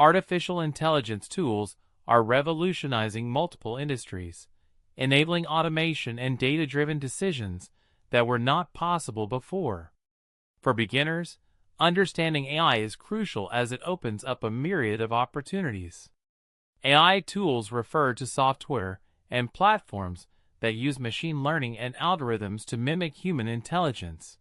Artificial intelligence tools are revolutionizing multiple industries, enabling automation and data-driven decisions that were not possible before. For beginners, understanding AI is crucial as it opens up a myriad of opportunities. AI tools refer to software and platforms that use machine learning and algorithms to mimic human intelligence.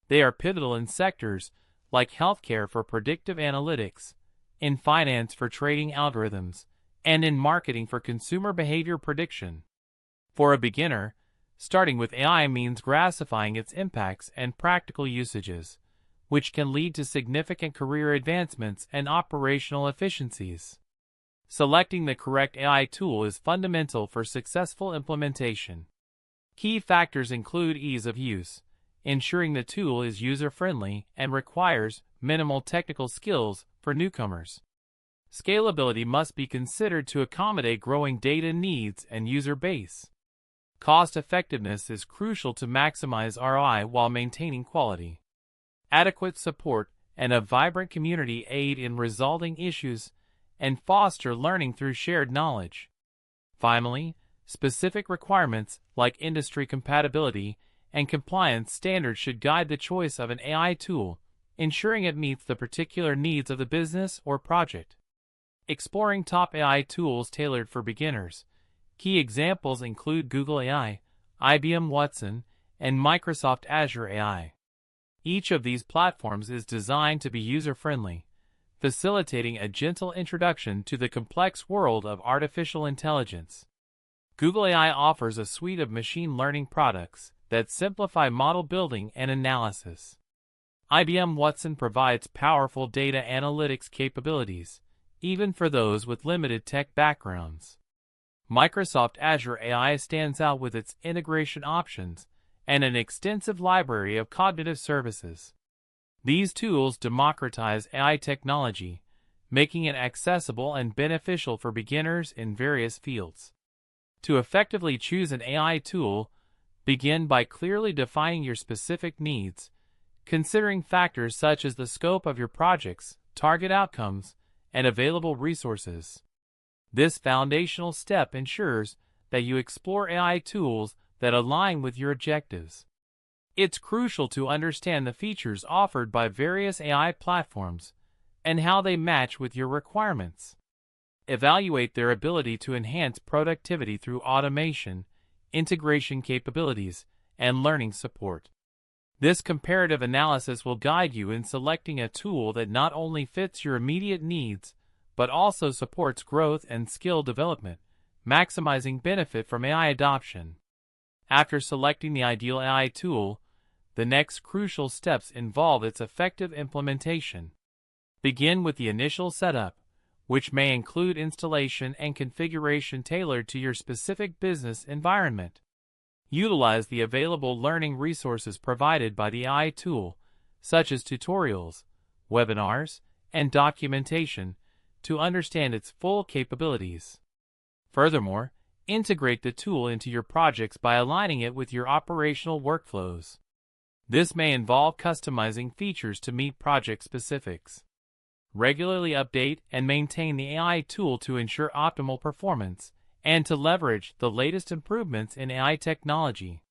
They are pivotal in sectors like healthcare for predictive analytics, in finance for trading algorithms, and in marketing for consumer behavior prediction. For a beginner, starting with AI means grasping its impacts and practical usages, which can lead to significant career advancements and operational efficiencies. Selecting the correct AI tool is fundamental for successful implementation. Key factors include ease of use, ensuring the tool is user-friendly and requires minimal technical skills for newcomers. Scalability must be considered to accommodate growing data needs and user base. Cost-effectiveness is crucial to maximize ROI while maintaining quality. Adequate support and a vibrant community aid in resolving issues and foster learning through shared knowledge. Finally, specific requirements like industry compatibility and compliance standards should guide the choice of an AI tool, ensuring it meets the particular needs of the business or project. Exploring top AI tools tailored for beginners. Key examples include Google AI, IBM Watson, and Microsoft Azure AI. Each of these platforms is designed to be user-friendly, facilitating a gentle introduction to the complex world of artificial intelligence. Google AI offers a suite of machine learning products that simplify model building and analysis. IBM Watson provides powerful data analytics capabilities, even for those with limited tech backgrounds. Microsoft Azure AI stands out with its integration options and an extensive library of cognitive services. These tools democratize AI technology, making it accessible and beneficial for beginners in various fields. To effectively choose an AI tool, begin by clearly defining your specific needs, considering factors such as the scope of your projects, target outcomes, and available resources. This foundational step ensures that you explore AI tools that align with your objectives. It's crucial to understand the features offered by various AI platforms and how they match with your requirements. Evaluate their ability to enhance productivity through automation, integration capabilities, and learning support. This comparative analysis will guide you in selecting a tool that not only fits your immediate needs, but also supports growth and skill development, maximizing benefit from AI adoption. After selecting the ideal AI tool, the next crucial steps involve its effective implementation. Begin with the initial setup, which may include installation and configuration tailored to your specific business environment. Utilize the available learning resources provided by the AI tool, such as tutorials, webinars, and documentation, to understand its full capabilities. Furthermore, integrate the tool into your projects by aligning it with your operational workflows. This may involve customizing features to meet project specifics. Regularly update and maintain the AI tool to ensure optimal performance and to leverage the latest improvements in AI technology.